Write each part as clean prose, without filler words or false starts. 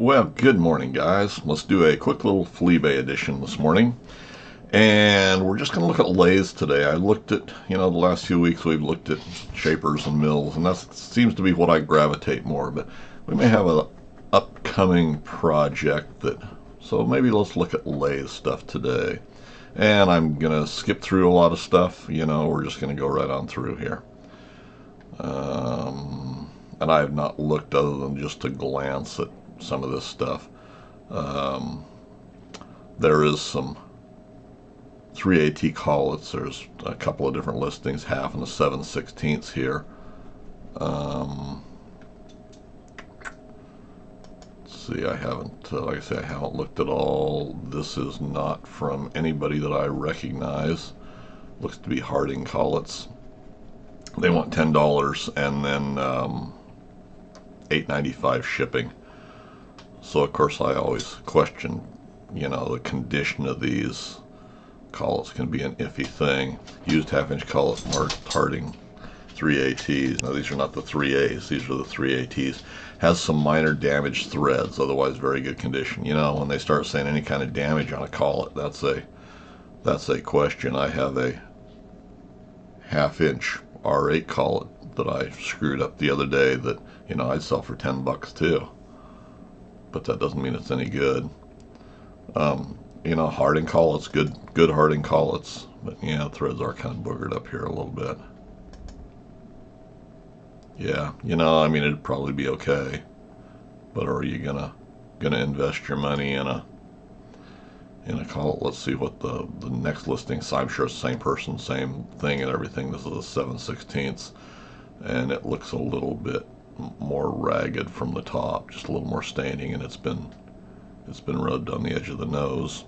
Well, good morning, guys. Let's do a quick little Fleabay edition this morning. And we're just going to look at lathes today. I looked at, the last few weeks we've looked at shapers and mills, and that seems to be what I gravitate more. But we may have an upcoming project so maybe let's look at lathe stuff today. And I'm going to skip through a lot of stuff. We're just going to go right on through here. And I have not looked other than just a glance at some of this stuff. There is some 3AT collets. There's a couple of different listings, half and a 7/16 here. Let's see, I haven't, like I say, I haven't looked at all. This is not from anybody that I recognize. Looks to be Harding collets. They want $10 and then $8.95 shipping. So of course I always question, the condition of these collets can be an iffy thing. Used half-inch collets marked Harding 3ATs. Now these are not the 3As, these are the 3ATs. Has some minor damaged threads, otherwise very good condition. When they start saying any kind of damage on a collet, that's a question. I have a half-inch R8 collet that I screwed up the other day that, I'd sell for $10 too. But that doesn't mean it's any good. Harding collets, good Harding collets, but threads are kind of boogered up here a little bit. Yeah, it'd probably be okay, but are you gonna invest your money in a collet? Let's see what the next listing. So I'm sure it's the same person, same thing and everything. This is a 7/16, and it looks a little bit more ragged from the top, just a little more staining, and it's been rubbed on the edge of the nose,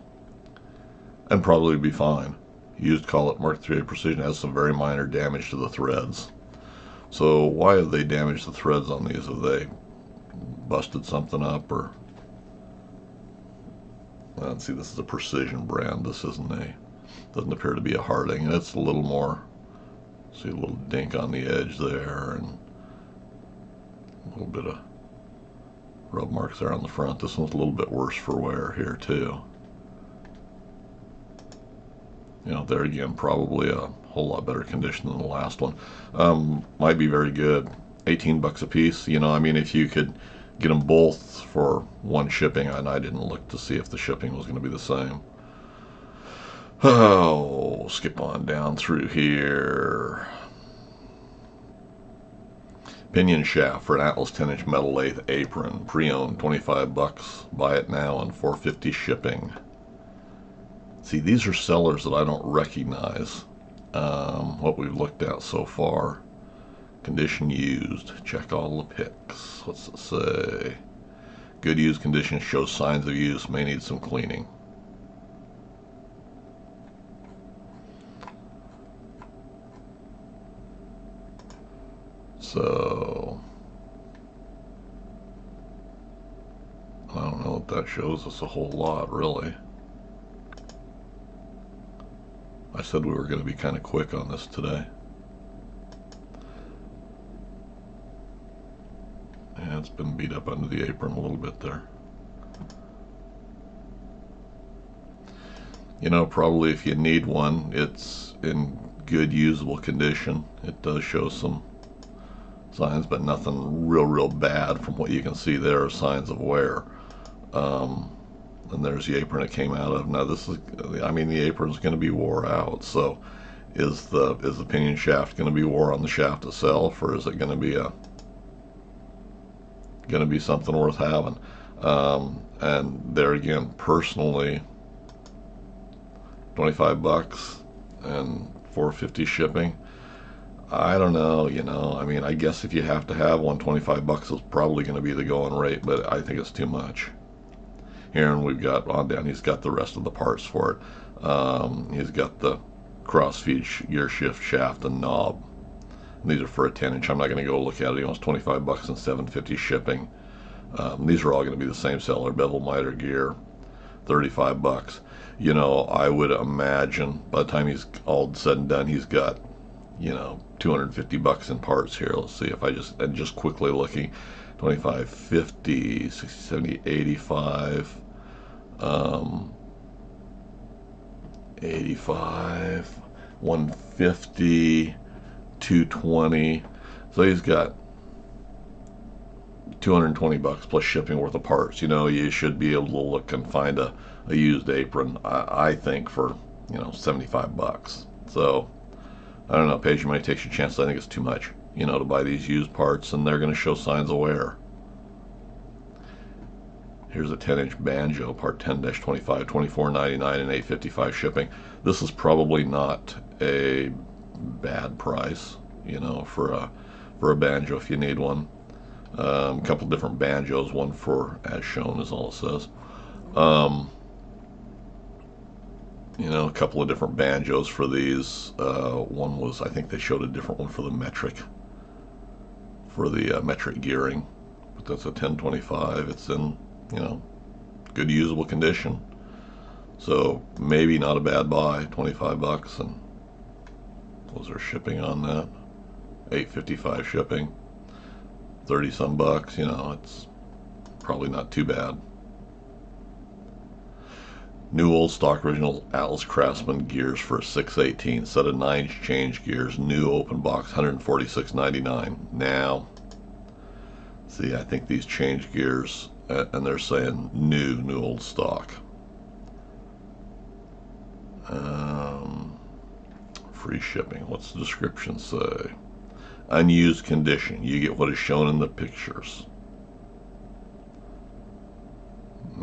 and probably be fine. Used collet marked 3A Precision, has some very minor damage to the threads. So why have they damaged the threads on these? Have they busted something up, or? Let's see, this is a Precision brand. This doesn't appear to be a Harding, and it's a little more. See a little dink on the edge there, and a little bit of rub marks there on the front. This one's a little bit worse for wear here too. There again, probably a whole lot better condition than the last one. Might be very good. $18 a piece. If you could get them both for one shipping, and I didn't look to see if the shipping was going to be the same. Oh, skip on down through here. Pinion shaft for an Atlas 10-inch metal lathe apron, pre-owned, $25. Buy it now and $4.50 shipping. See, these are sellers that I don't recognize. What we've looked at so far. Condition used. Check all the pics. What's it say? Good used condition, shows signs of use, may need some cleaning. So I don't know if that shows us a whole lot, really. I said we were going to be kind of quick on this today. And it's been beat up under the apron a little bit there. Probably if you need one, it's in good usable condition. It does show some signs, but nothing real bad from what you can see. There are signs of wear. And there's the apron it came out of. Now the apron's going to be wore out. So is the pinion shaft going to be wore on the shaft itself, or is it going to be something worth having? And there again, personally, $25 and $4.50 shipping. I don't know, I guess if you have to have one, $25 is probably going to be the going rate, but I think it's too much. Here, and we've got on down, he's got the rest of the parts for it. He's got the cross-feed gear shift shaft and knob. And these are for a 10-inch. I'm not going to go look at it. He wants $25 and $7.50 shipping. These are all going to be the same seller. Bevel miter gear, $35. I would imagine by the time he's all said and done, he's got, $250 in parts here. Let's see if just quickly looking. 25, 50, 60, 70, 85, 85, 150, 220. So he's got 220 bucks plus shipping worth of parts. You know, you should be able to look and find a used apron, I think, for, 75 bucks. So I don't know, pays your money, takes your chances. I think it's too much, to buy these used parts, and they're going to show signs of wear. Here's a 10-inch banjo, part 10-25, $24.99 and $8.55 shipping. This is probably not a bad price, for a banjo if you need one. A couple different banjos, one for as shown is all it says. A couple of different banjos for these. One was, I think they showed a different one for the metric gearing, but that's a 1025. It's in, good usable condition. So maybe not a bad buy, 25 bucks, and was there shipping on that? $8.55 shipping, 30 some bucks, it's probably not too bad. New old stock original Atlas Craftsman gears for a 618, set of 9 change gears, new open box, $146.99. Now, see, I think these change gears, and they're saying new old stock. Free shipping. What's the description say? Unused condition. You get what is shown in the pictures.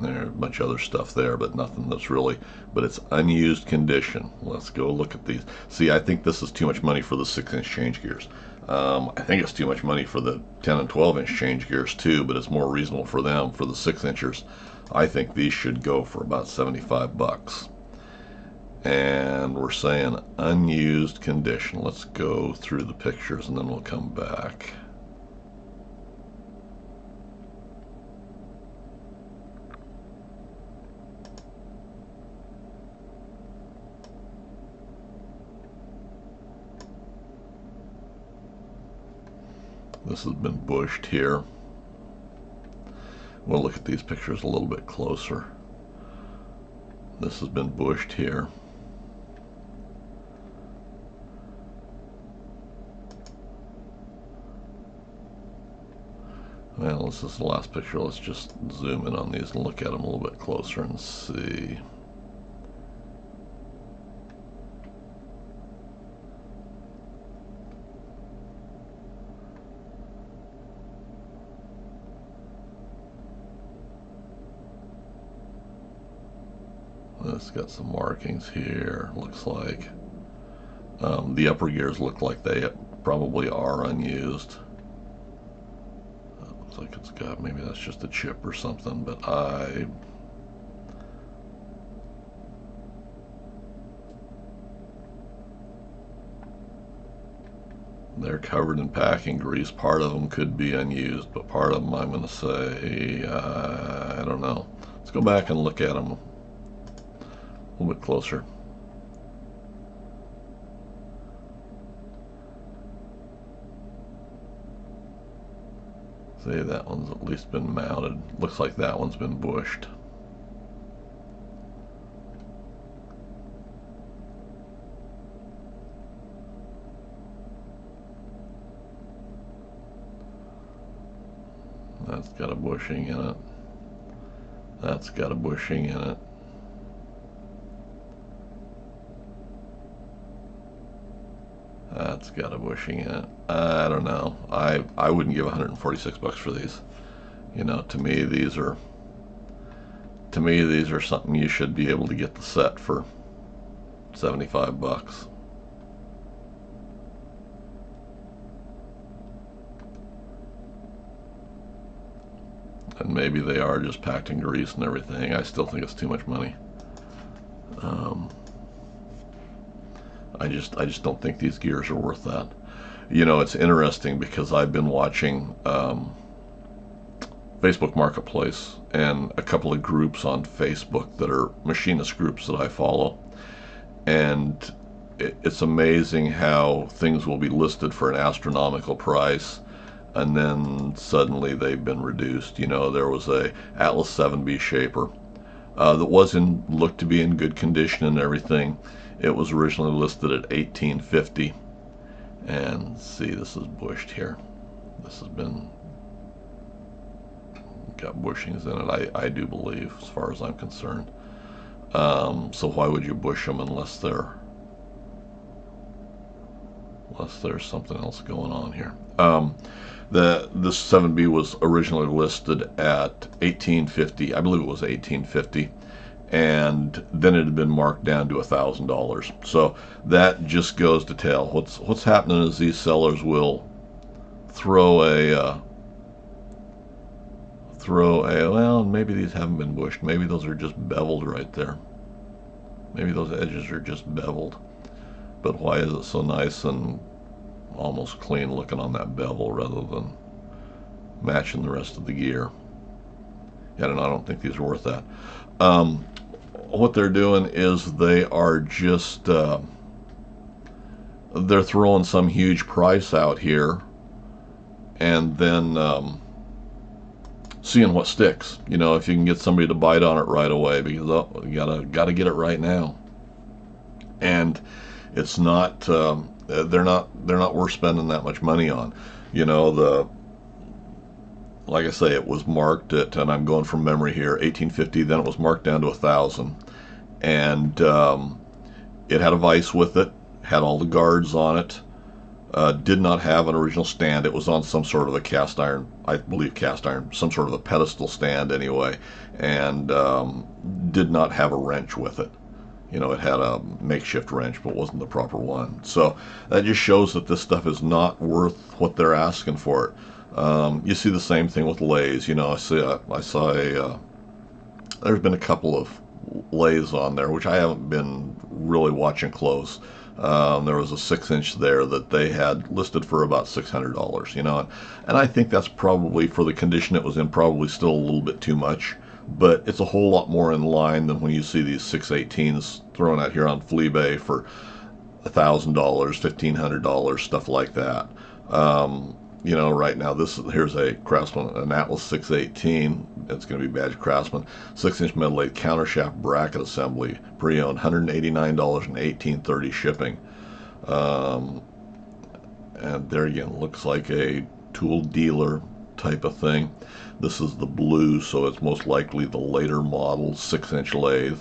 There's a bunch of other stuff there, but nothing that's really, but it's unused condition. Let's go look at these. See, I think this is too much money for the 6-inch change gears. I think it's too much money for the 10 and 12-inch change gears too, but it's more reasonable for them. For the 6-inchers, I think these should go for about 75 bucks. And we're saying unused condition. Let's go through the pictures and then we'll come back. This has been bushed here. We'll look at these pictures a little bit closer. This has been bushed here. Well, this is the last picture. Let's just zoom in on these and look at them a little bit closer and see. It's got some markings here, looks like. The upper gears look like they probably are unused. Looks like it's got, maybe that's just a chip or something, but they're covered in packing grease. Part of them could be unused, but part of them I'm going to say, I don't know. Let's go back and look at them a little bit closer. See, that one's at least been mounted. Looks like that one's been bushed. That's got a bushing in it. That's got a bushing in it. That's got a bushing in it. I don't know. I wouldn't give 146 bucks for these. To me these are something you should be able to get the set for 75 bucks. And maybe they are just packed in grease and everything. I still think it's too much money. I just don't think these gears are worth that. It's interesting because I've been watching Facebook Marketplace and a couple of groups on Facebook that are machinist groups that I follow, and it's amazing how things will be listed for an astronomical price, and then suddenly they've been reduced. You know, there was a Atlas 7B shaper that looked to be in good condition and everything. It was originally listed at $18.50, and see, this is bushed here. This has been got bushings in it, I do believe, as far as I'm concerned. So why would you bush them unless there's something else going on here? This 7B was originally listed at $18.50. I believe it was $18.50, and then it had been marked down to $1,000. So that just goes to tell what's happening is these sellers will throw a well, maybe these haven't been bushed. Maybe those are just beveled right there. Maybe those edges are just beveled. But why is it so nice and almost clean looking on that bevel rather than matching the rest of the gear? Yeah, I don't think these are worth that. What they're doing is they are just they're throwing some huge price out here, and then seeing what sticks. You know, if you can get somebody to bite on it right away, because you gotta get it right now. And it's not they're not worth spending that much money on. You know, like I say, it was marked at, and I'm going from memory here, $18.50. Then it was marked down to $1,000, and it had a vise with it, had all the guards on it. Did not have an original stand. It was on some sort of a cast iron, I believe cast iron, some sort of a pedestal stand anyway, and did not have a wrench with it. You know, it had a makeshift wrench, but wasn't the proper one. So that just shows that this stuff is not worth what they're asking for it. You see the same thing with lathes. You know, I saw there's been a couple of lathes on there, which I haven't been really watching close. There was a 6-inch there that they had listed for about $600, you know, and I think that's probably, for the condition it was in, probably still a little bit too much, but it's a whole lot more in line than when you see these 618s thrown out here on Fleabay for $1,000, $1,500, stuff like that. You know, right now here's a Craftsman, an Atlas 618. It's going to be badge Craftsman, 6-inch metal lathe countershaft bracket assembly, pre-owned, $189 and $18.30 shipping. And there again, looks like a tool dealer type of thing. This is the blue, so it's most likely the later model 6-inch lathe,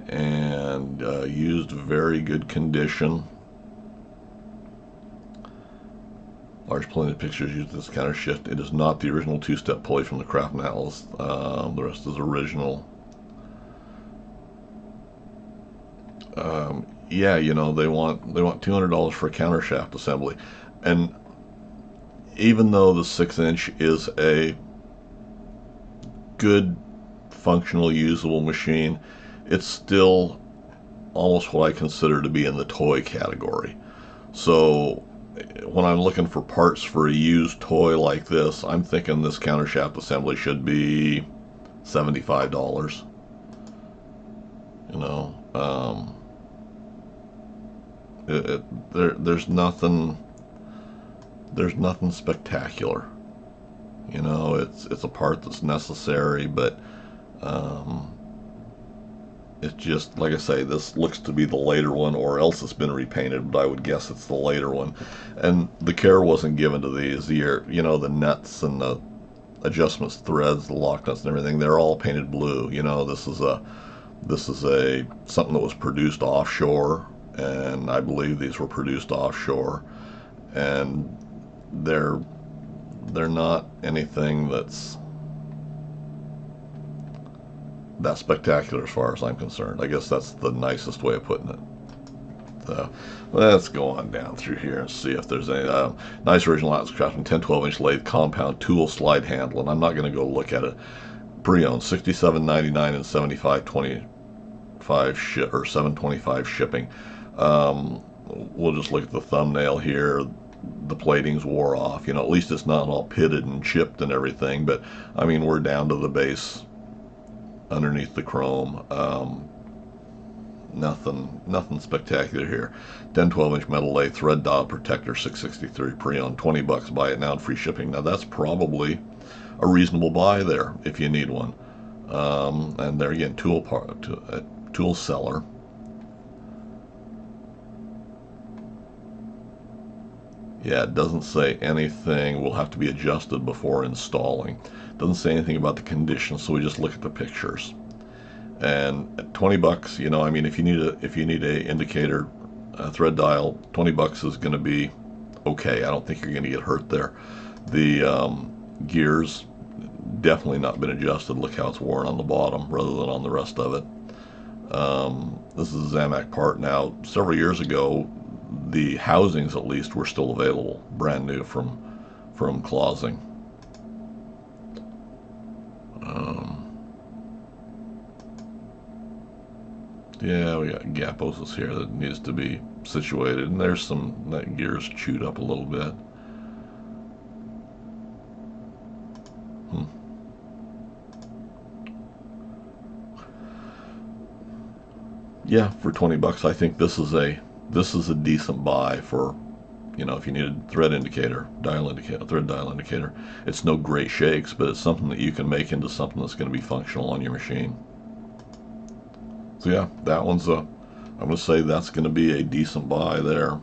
and used very good condition. Large plated pictures use this counter shift. It is not the original 2-step pulley from the Craftsman Atlas. The rest is original. Yeah, you know, they want $200 for a counter shaft assembly, and even though the 6-inch is a good, functional, usable machine, it's still almost what I consider to be in the toy category. So when I'm looking for parts for a used toy like this, I'm thinking this countershaft assembly should be $75. You know, there's nothing spectacular. You know, it's a part that's necessary, but it's just, like I say, this looks to be the later one, or else it's been repainted, but I would guess it's the later one. And the care wasn't given to these. You know, the nuts and the adjustments, threads, the lock nuts and everything, they're all painted blue. You know, this is something that was produced offshore, and I believe these were produced offshore, and they're not anything that's that spectacular as far as I'm concerned. I guess that's the nicest way of putting it. So let's go on down through here and see if there's any nice original Atlas Craftsman 10-12-inch lathe compound tool slide handle, and I'm not going to go look at it. Pre-owned, $67.99 and $725 shipping. We'll just look at the thumbnail here. The plating's wore off. You know, at least it's not all pitted and chipped and everything, but I mean, we're down to the base underneath the chrome. Nothing spectacular here. 10-12 inch metal lathe, thread dial protector, 663 pre-owned, $20. Buy it now and free shipping. Now that's probably a reasonable buy there if you need one. And there again, tool seller. Yeah, it doesn't say anything. Will have to be adjusted before installing. It doesn't say anything about the condition, so we just look at the pictures. And at $20, you know, I mean, if you need a indicator, a thread dial, $20 is going to be okay. I don't think you're going to get hurt there. The gears definitely not been adjusted. Look how it's worn on the bottom rather than on the rest of it. This is a Zamac part. Now, several years ago, the housings at least were still available, brand new from Clausing. Yeah, we got gaposes here that needs to be situated, and there's that gear's chewed up a little bit. Yeah, for $20, I think this is a decent buy for, you know, if you need a thread indicator, thread dial indicator. It's no great shakes, but it's something that you can make into something that's going to be functional on your machine. So yeah, that one's I'm going to say that's going to be a decent buy there.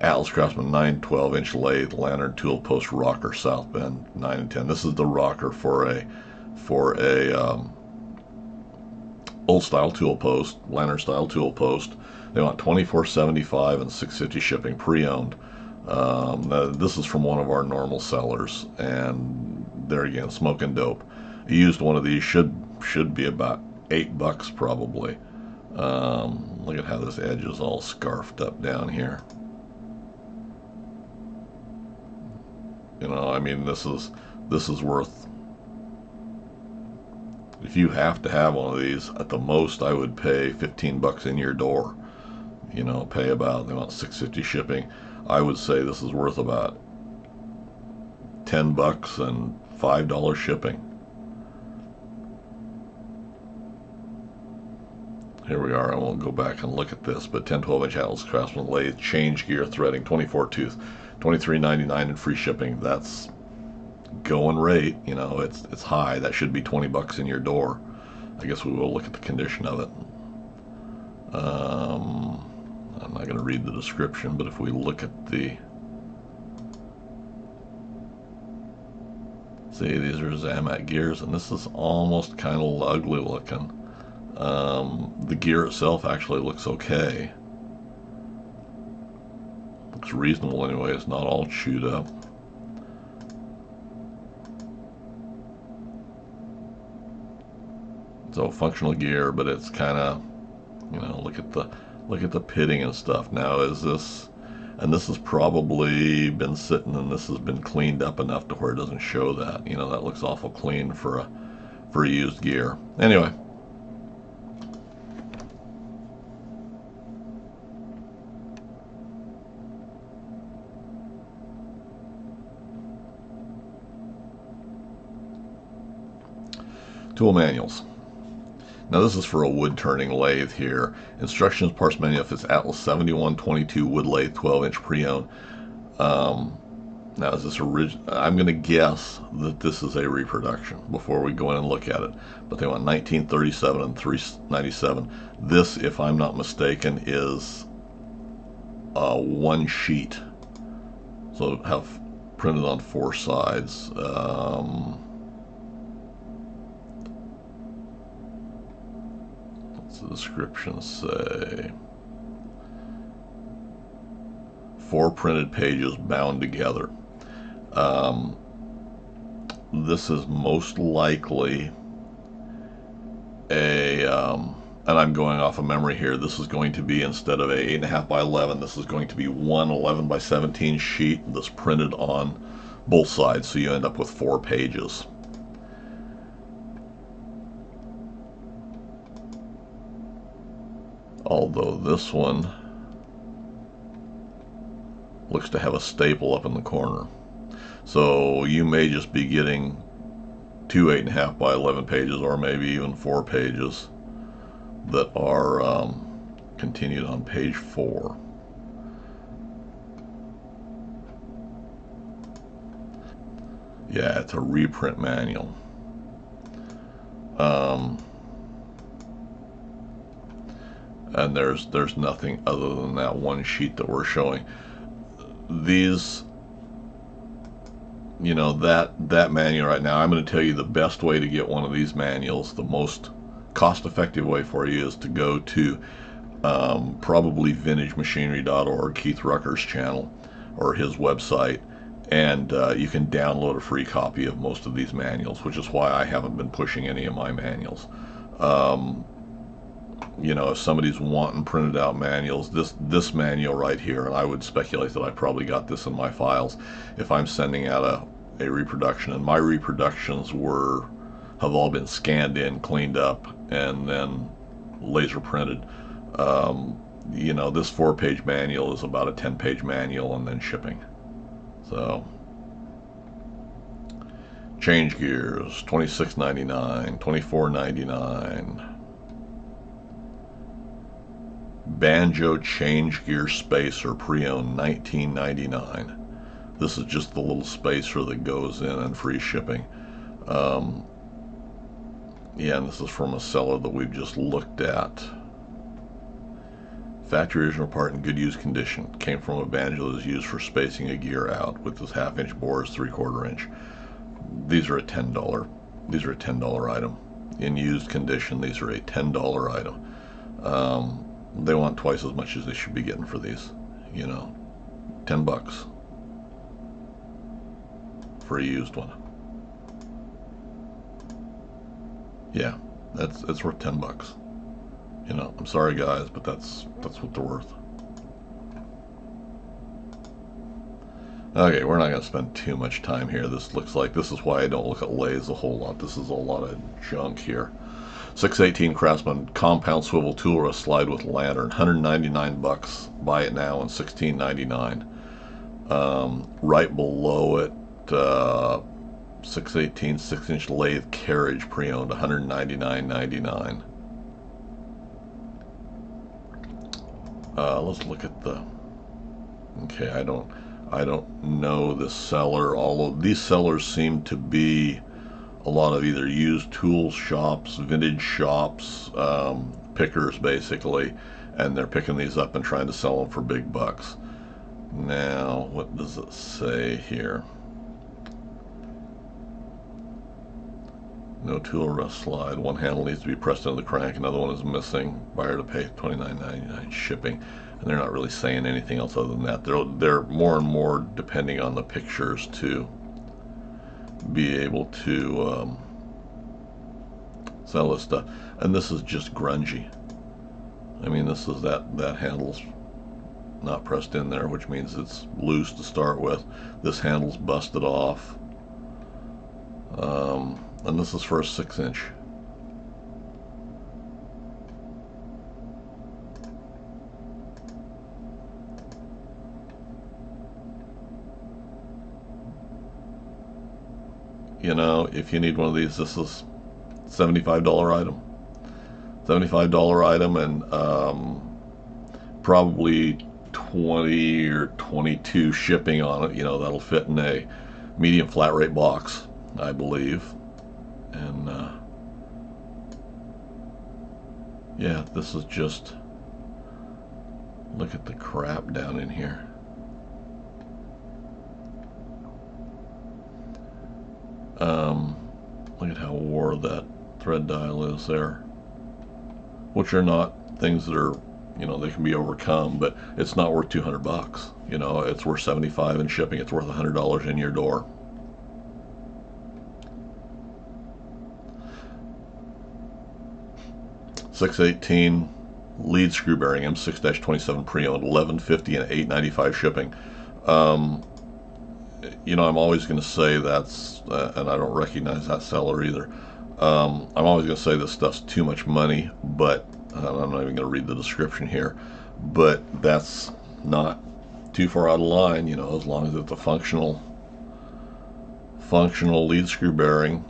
Atlas Craftsman 9-12 inch lathe, lantern tool post rocker, South Bend 9 and 10. This is the rocker for a old style tool post, lantern style tool post. They want $24.75 and $6.50 shipping, pre-owned. This is from one of our normal sellers, and there again, smoking dope. A used one of these should be about $8 probably. Look at how this edge is all scarfed up down here. You know, I mean, this is worth. If you have to have one of these, at the most I would pay $15 in your door. You know, pay about, they want $6.50 shipping. I would say this is worth about $10 and $5 shipping. Here we are. I won't go back and look at this, but 10-12 inch Atlas Craftsman lathe, change gear threading, 24 tooth, $23.99 and free shipping. That's going rate. You know, it's high. That should be $20 in your door. I guess we will look at the condition of it. I'm not going to read the description, but if we look at see, these are Zamac gears, and this is almost kind of ugly looking. The gear itself actually looks okay. Looks reasonable anyway. It's not all chewed up. So functional gear, but it's kind of, you know, look at the pitting and stuff. Now is this, and this has probably been sitting, and this has been cleaned up enough to where it doesn't show that. You know, that looks awful clean for a used gear. Anyway. Tool manuals. Now this is for a wood turning lathe here. Instructions, parts menu, if it's Atlas 7122 wood lathe, 12-inch pre-owned. Now is this original? I'm going to guess that this is a reproduction before we go in and look at it. But they want 1937 and 397. This, if I'm not mistaken, is one sheet. So have printed on 4 sides. The description say 4 printed pages bound together. This is most likely and I'm going off of memory here, this is going to be, instead of a 8.5 by 11, this is going to be one 11 by 17 sheet that's printed on both sides, so you end up with 4 pages. Although this one looks to have a staple up in the corner. So you may just be getting two 8.5 by 11 pages, or maybe even 4 pages that are continued on page 4. Yeah, it's a reprint manual. And there's nothing other than that one sheet that we're showing. These, you know, that manual right now, I'm going to tell you the best way to get one of these manuals, the most cost-effective way for you, is to go to probably vintagemachinery.org, Keith Rucker's channel, or his website, and you can download a free copy of most of these manuals, which is why I haven't been pushing any of my manuals. You know, if somebody's wanting printed out manuals, this manual right here, and I would speculate that I probably got this in my files, if I'm sending out a reproduction, and my reproductions have all been scanned in, cleaned up, and then laser printed. You know, this 4-page manual is about a 10-page manual and then shipping. So, change gears, $26.99, $24.99. Banjo change gear spacer, pre-owned, $19.99. This is just the little spacer that goes in, and free shipping. Yeah, and this is from a seller that we've just looked at. Factory original part in good used condition. Came from a banjo that is used for spacing a gear out with this 1/2-inch bores, 3/4 inch. These are a $10. These are a $10 item. In used condition, these are a $10 item. They want twice as much as they should be getting for these. You know, $10 for a used one. Yeah, it's worth $10. You know, I'm sorry guys, but that's what they're worth. Okay, we're not going to spend too much time here. This looks like, this is why I don't look at lathes a whole lot. This is a lot of junk here. 618 Craftsman compound swivel tool rest slide with lantern, $199. Buy it now, and $16.99. Right below it, 618 6-inch lathe carriage pre-owned, $199.99. Let's look at the. Okay, I don't know this seller. Although these sellers seem to be a lot of either used tool shops, vintage shops, pickers basically, and they're picking these up and trying to sell them for big bucks. Now, what does it say here? No tool rest slide. One handle needs to be pressed into the crank. Another one is missing. Buyer to pay $29.99 shipping. And they're not really saying anything else other than that. They're more and more depending on the pictures to be able to sell this stuff. And this is just grungy. I mean, this is that handle's not pressed in there, which means it's loose to start with. This handle's busted off. And this is for a 6-inch. You know, if you need one of these, this is $75 item. $75 item, and probably 20 or 22 shipping on it. You know, that'll fit in a medium flat rate box, I believe. And yeah, this is just, look at the crap down in here. Look at how wore that thread dial is there, which are not things that are, you know, they can be overcome, but it's not worth $200. You know, it's worth $75 in shipping. It's worth $100 in your door. .618 lead screw bearing M6-27 pre-owned, $11.50 and $8.95 shipping. You know, I'm always going to say that's, and I don't recognize that seller either. I'm always going to say this stuff's too much money, but I'm not even going to read the description here. But that's not too far out of line, you know, as long as it's a functional lead screw bearing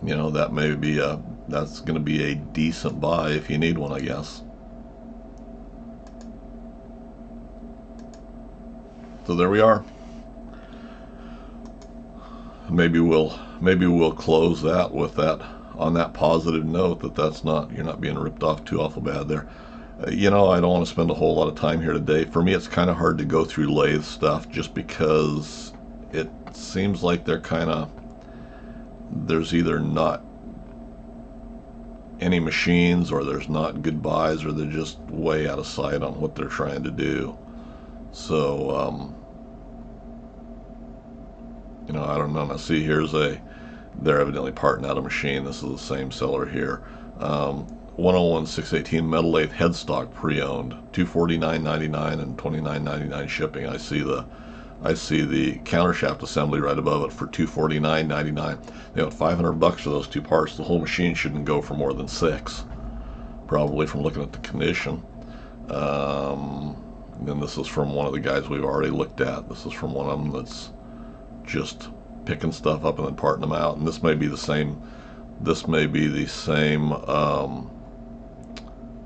you know, that may be that's going to be a decent buy if you need one, I guess. So there we are. Maybe we'll close that with that, on that positive note, that that's not, you're not being ripped off too awful bad there. You know, I don't want to spend a whole lot of time here today. For me, it's kind of hard to go through lathe stuff just because it seems like there's either not any machines, or there's not good buys, or they're just way out of sight on what they're trying to do. So, you know, I don't know. Now, see, they're evidently parting out a machine. This is the same seller here. 101 618 metal lathe headstock pre-owned, $249.99 and $29.99 shipping. I see the countershaft assembly right above it for $249.99. They want $500 for those two parts. The whole machine shouldn't go for more than $6, probably, from looking at the condition. Then this is from one of the guys we've already looked at. This is from one of them that's just picking stuff up and then parting them out. And this may be the same. This may be the same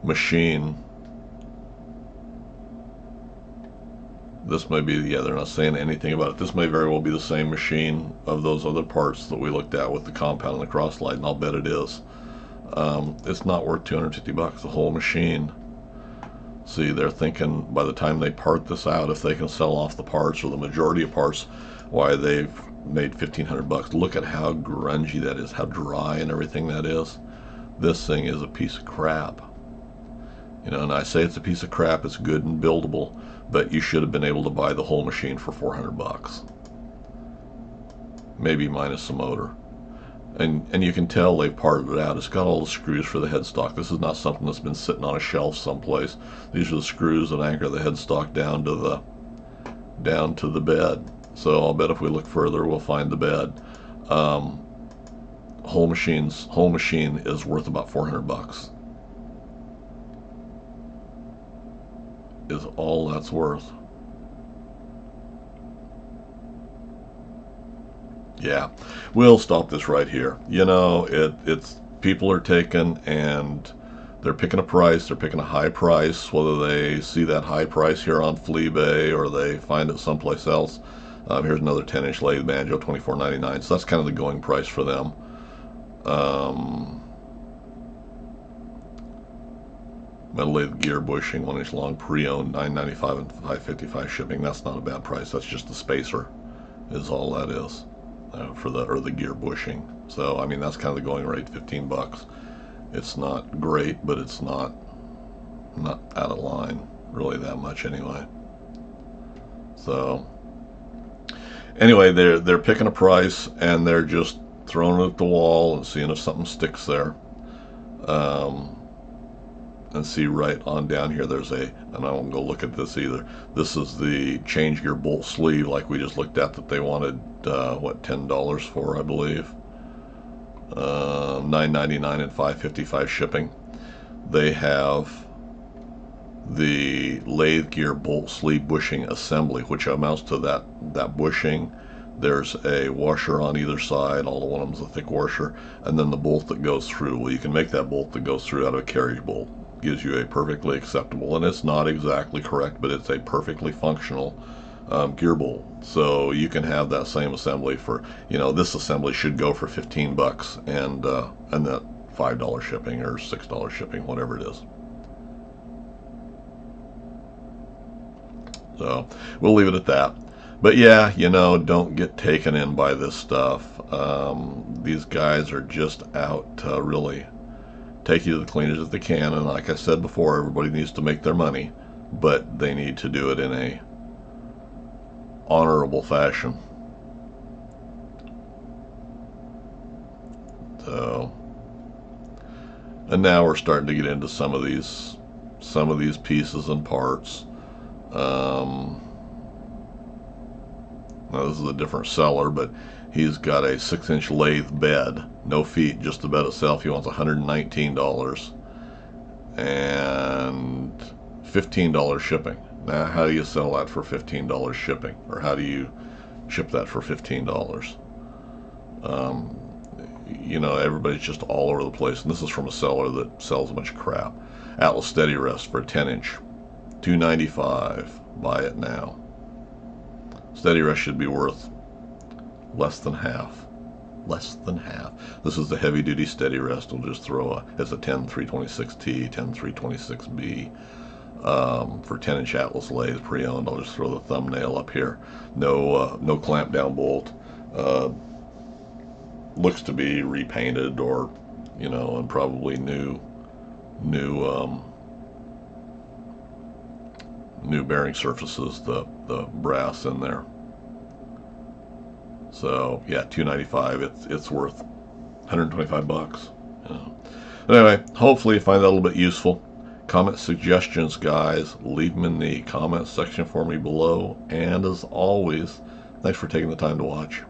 machine. This may be, yeah, they're not saying anything about it. This may very well be the same machine of those other parts that we looked at with the compound and the cross slide, and I'll bet it is. It's not worth $250, the whole machine. See, they're thinking by the time they part this out, if they can sell off the parts or the majority of parts, why, they've made $1,500. Look at how grungy that is, how dry and everything that is. This thing is a piece of crap. You know, and I say it's a piece of crap, it's good and buildable, but you should have been able to buy the whole machine for $400. Maybe minus the motor. And you can tell they've parted it out. It's got all the screws for the headstock. This is not something that's been sitting on a shelf someplace. These are the screws that anchor the headstock down to the bed. So I'll bet if we look further, we'll find the bed. Whole machine is worth about $400. Is all that's worth. Yeah, we'll stop this right here. You know, it's people are taking and they're picking a price. They're picking a high price, whether they see that high price here on Fleabay or they find it someplace else. Here's another 10-inch lathe banjo, $24.99. So that's kind of the going price for them. Metal lathe gear bushing, 1-inch long, pre-owned, $9.95 and $5.55 shipping. That's not a bad price. That's just the spacer, is all that is. For the gear bushing. So I mean, that's kind of the going rate, $15. It's not great, but it's not out of line really that much anyway. So anyway, they're picking a price and they're just throwing it at the wall and seeing if something sticks there. And see right on down here, and I won't go look at this either. This is the change gear bolt sleeve, like we just looked at, that they wanted, what, $10 for, I believe. $9.99 and $5.55 shipping. They have the lathe gear bolt sleeve bushing assembly, which amounts to that bushing. There's a washer on either side. All one of them's a thick washer, and then the bolt that goes through. Well, you can make that bolt that goes through out of a carriage bolt. Gives you a perfectly acceptable, and it's not exactly correct, but it's a perfectly functional gear bolt. So you can have that same assembly for, you know, this assembly should go for $15, and that $5 shipping or $6 shipping, whatever it is. So we'll leave it at that. But yeah, you know, don't get taken in by this stuff. These guys are just out to really take you to the cleaners if they can, and like I said before, everybody needs to make their money, but they need to do it in a honorable fashion. So, and now we're starting to get into some of these pieces and parts. Now this is a different seller, but he's got a 6-inch lathe bed, no feet, just the bed itself. He wants $119 and $15 shipping. Now, how do you sell that for $15 shipping, or how do you ship that for $15? you know, everybody's just all over the place. And this is from a seller that sells a bunch of crap. Atlas Steady Rest for a 10-inch, $295. Buy it now. Steady Rest should be worth less than half. Less than half. This is the heavy duty Steady Rest. We'll just throw it's a 10326T, 10326B. For 10-inch Atlas lathe pre-owned. I'll just throw the thumbnail up here. No clamp down bolt. Looks to be repainted, or you know, and probably new bearing surfaces, the brass in there. So yeah, $295. It's worth $125. You know. Anyway, hopefully you find that a little bit useful. Comment suggestions, guys. Leave them in the comment section for me below. And as always, thanks for taking the time to watch.